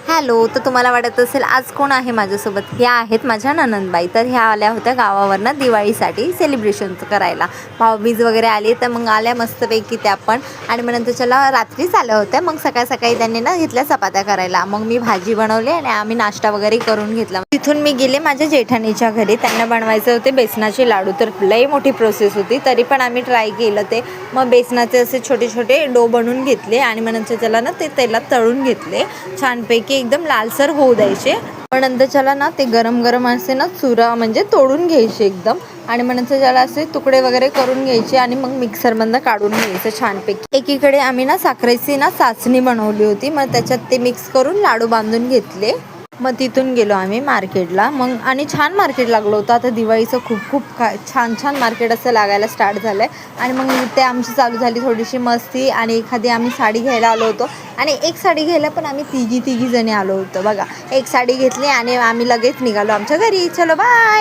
Hello. तर तुम्हाला वाटत असेल आज कोण आहे माझ्यासोबत. ह्या आहेत माझ्या नणंदबाई. तर ह्या आल्या होत्या गावावरनं दिवाळीसाठी सेलिब्रेशन करायला. भाऊबीज वगैरे आली तर मग आल्या मस्तपैकी त्या पण. आणि मग नंतर चला रात्रीच आल्या होत्या. मग सकाळी त्यांनी ना घेतल्या चपात्या करायला. मग मी भाजी बनवली आणि आम्ही नाश्ता वगैरे करून घेतला. तिथून मी गेले माझ्या जेठाणीच्या घरी. त्यांना बनवायचे होते बेसनाचे लाडू. तर लई मोठी प्रोसेस होती, तरी पण आम्ही ट्राय केलं ते. मग बेसनाचे असे छोटे छोटे डो बनवून घेतले आणि मग नंतर त्याला ना ते तेलात तळून घेतले छानपैकी, एकदम लालसर होऊ द्यायचे. मग नंतर त्याला ना ते गरम गरम असे ना चुरा म्हणजे तोडून घ्यायचे एकदम. आणि मग नंतर त्याला असे तुकडे वगैरे करून घ्यायचे आणि मग मिक्सरमधनं काढून घ्यायचं छानपैकी. एकीकडे आम्ही ना साखरेची ना चाचणी बनवली होती. मग त्याच्यात ते मिक्स करून लाडू बांधून घेतले. मग तिथून गेलो आम्ही मार्केटला. मग आणि छान मार्केट लागलं होतं. आता दिवाळीचं खूप छान छान मार्केट असं लागायला स्टार्ट झालं आहे. आणि मग ते आमची चालू झाली थोडीशी मस्ती. आणि एखादी आम्ही साडी घ्यायला आलो होतो. आणि एक साडी घ्यायला पण आम्ही तिघी जणी आलो होतो बघा. एक साडी घेतली आणि आम्ही लगेच निघालो आमच्या घरी. चलो बाय.